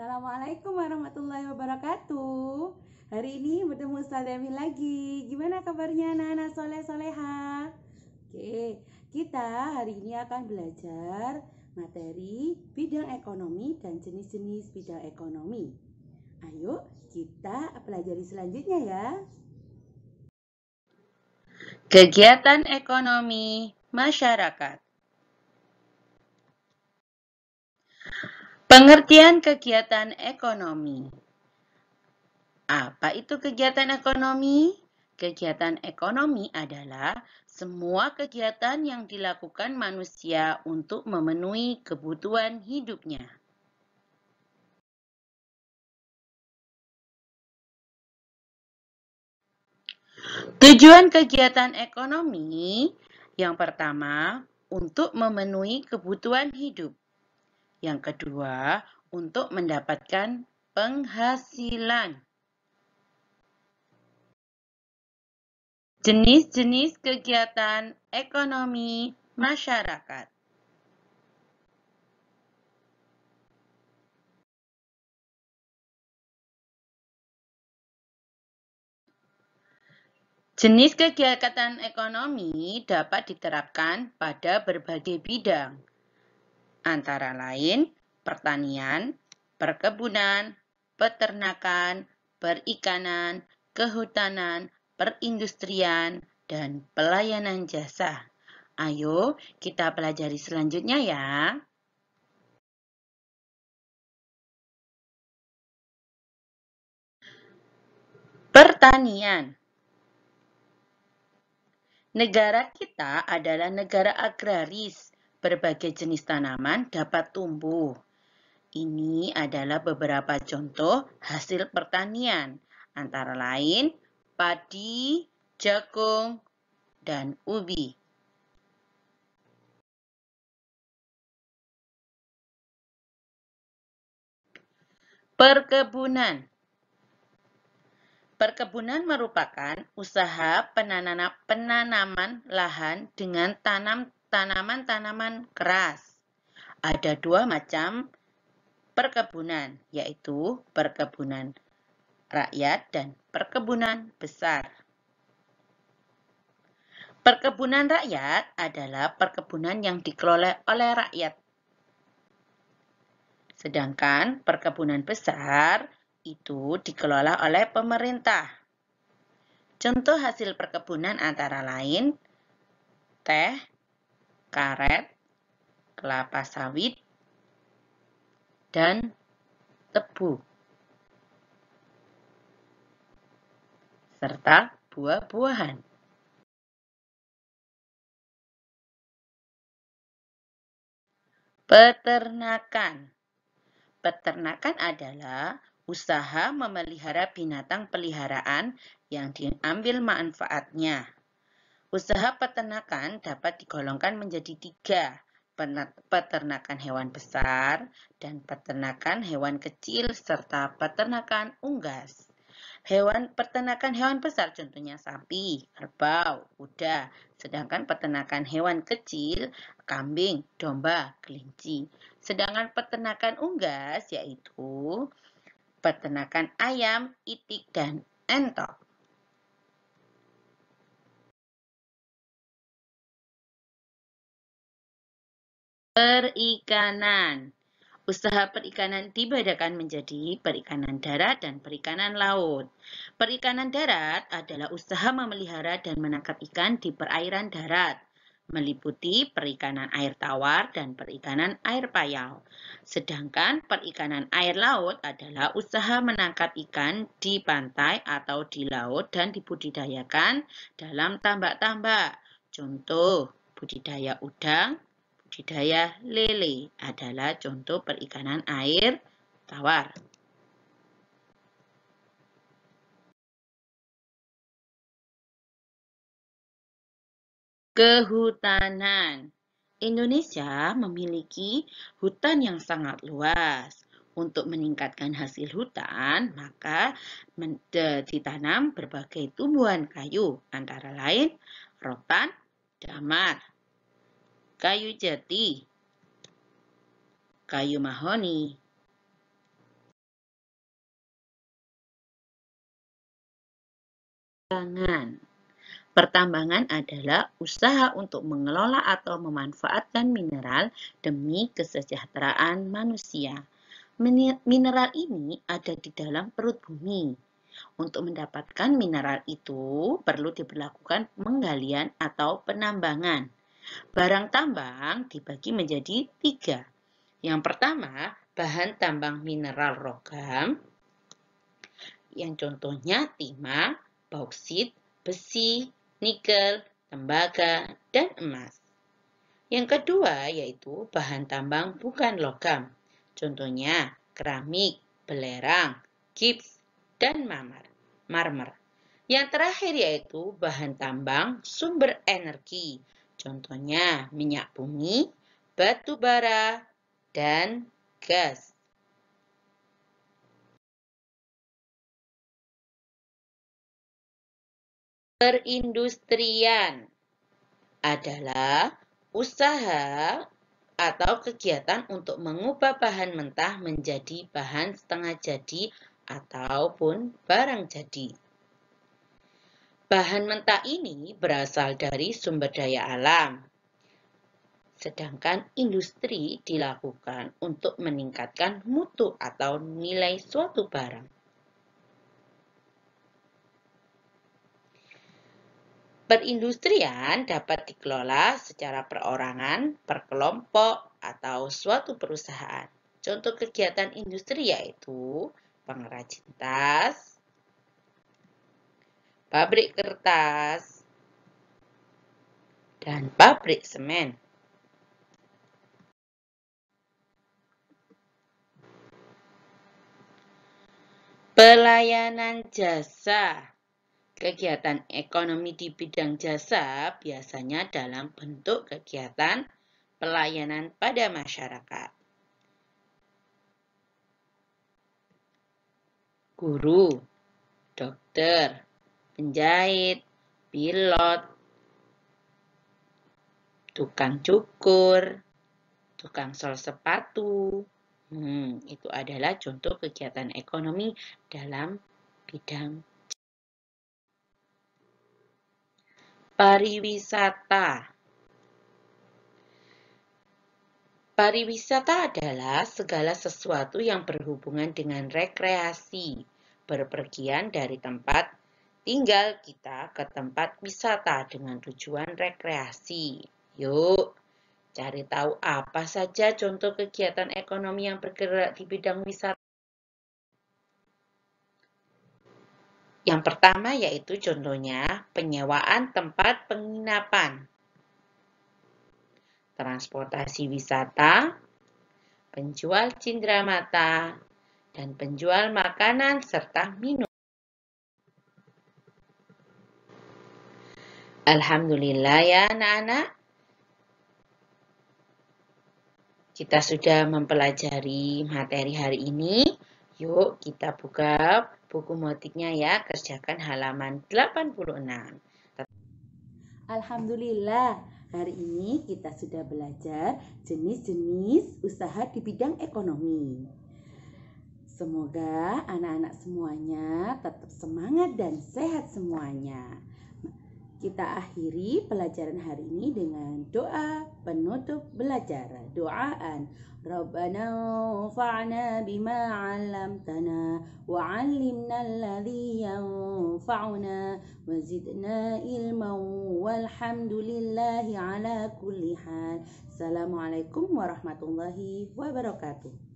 Assalamualaikum warahmatullahi wabarakatuh. Hari ini bertemu Ustaz Emil lagi. Gimana kabarnya anak-anak soleh-soleha? Oke, kita hari ini akan belajar materi bidang ekonomi dan jenis-jenis bidang ekonomi. Ayo kita pelajari selanjutnya ya. Kegiatan ekonomi masyarakat. Pengertian kegiatan ekonomi. Apa itu kegiatan ekonomi? Kegiatan ekonomi adalah semua kegiatan yang dilakukan manusia untuk memenuhi kebutuhan hidupnya. Tujuan kegiatan ekonomi yang pertama, untuk memenuhi kebutuhan hidup. Yang kedua, untuk mendapatkan penghasilan. Jenis-jenis kegiatan ekonomi masyarakat. Jenis kegiatan ekonomi dapat diterapkan pada berbagai bidang, antara lain pertanian, perkebunan, peternakan, perikanan, kehutanan, perindustrian, dan pelayanan jasa. Ayo kita pelajari selanjutnya ya. Pertanian. Negara kita adalah negara agraris. Berbagai jenis tanaman dapat tumbuh. Ini adalah beberapa contoh hasil pertanian, antara lain padi, jagung, dan ubi. Perkebunan. Perkebunan merupakan usaha penanaman lahan dengan tanaman-tanaman keras. Ada dua macam perkebunan, yaitu perkebunan rakyat dan perkebunan besar. Perkebunan rakyat adalah perkebunan yang dikelola oleh rakyat. Sedangkan perkebunan besar itu dikelola oleh pemerintah. Contoh hasil perkebunan antara lain teh, karet, kelapa sawit, dan tebu, serta buah-buahan. Peternakan. Peternakan adalah usaha memelihara binatang peliharaan yang diambil manfaatnya. Usaha peternakan dapat digolongkan menjadi tiga, peternakan hewan besar dan peternakan hewan kecil serta peternakan unggas. Peternakan hewan besar contohnya sapi, kerbau, kuda. Sedangkan peternakan hewan kecil, kambing, domba, kelinci. Sedangkan peternakan unggas yaitu peternakan ayam, itik, dan entok. Perikanan. Usaha perikanan dibedakan menjadi perikanan darat dan perikanan laut. Perikanan darat adalah usaha memelihara dan menangkap ikan di perairan darat, meliputi perikanan air tawar dan perikanan air payau. Sedangkan perikanan air laut adalah usaha menangkap ikan di pantai atau di laut dan dibudidayakan dalam tambak-tambak. Contoh, budidaya udang, budidaya lele adalah contoh perikanan air tawar. Kehutanan. Indonesia memiliki hutan yang sangat luas. Untuk meningkatkan hasil hutan, maka ditanam berbagai tumbuhan kayu, antara lain rotan, damar, kayu jati, kayu mahoni, Pertambangan adalah usaha untuk mengelola atau memanfaatkan mineral demi kesejahteraan manusia. Mineral ini ada di dalam perut bumi. Untuk mendapatkan mineral itu perlu diberlakukan penggalian atau penambangan. Barang tambang dibagi menjadi 3. Yang pertama, bahan tambang mineral logam, yang contohnya timah, bauksit, besi, nikel, tembaga, dan emas. Yang kedua yaitu bahan tambang bukan logam, contohnya keramik, belerang, gips, dan marmer. Yang terakhir yaitu bahan tambang sumber energi, contohnya minyak bumi, batu bara, dan gas. Perindustrian adalah usaha atau kegiatan untuk mengubah bahan mentah menjadi bahan setengah jadi ataupun barang jadi. Bahan mentah ini berasal dari sumber daya alam, sedangkan industri dilakukan untuk meningkatkan mutu atau nilai suatu barang. Perindustrian dapat dikelola secara perorangan, per kelompok, atau suatu perusahaan. Contoh kegiatan industri yaitu pengrajin tas, pabrik kertas, dan pabrik semen. Pelayanan jasa. Kegiatan ekonomi di bidang jasa biasanya dalam bentuk kegiatan pelayanan pada masyarakat. Guru, dokter, penjahit, pilot, tukang cukur, tukang sol sepatu. Itu adalah contoh kegiatan ekonomi dalam bidang pariwisata. Pariwisata adalah segala sesuatu yang berhubungan dengan rekreasi, berpergian dari tempat tinggal kita ke tempat wisata dengan tujuan rekreasi. Yuk, cari tahu apa saja contoh kegiatan ekonomi yang bergerak di bidang wisata. Yang pertama yaitu contohnya penyewaan tempat penginapan, transportasi wisata, penjual cindramata, dan penjual makanan serta minum. Alhamdulillah ya anak-anak, kita sudah mempelajari materi hari ini. Yuk kita buka buku motiknya ya, kerjakan halaman 86. Alhamdulillah, hari ini kita sudah belajar jenis-jenis usaha di bidang ekonomi. Semoga anak-anak semuanya tetap semangat dan sehat semuanya. Kita akhiri pelajaran hari ini dengan doa penutup belajar. Doaan Rabbana anfa'na bima 'allamtana wa 'allimna alladhi yanfa'una wa zidna ilman walhamdulillahi ala kulli hal. Assalamualaikum warahmatullahi wabarakatuh.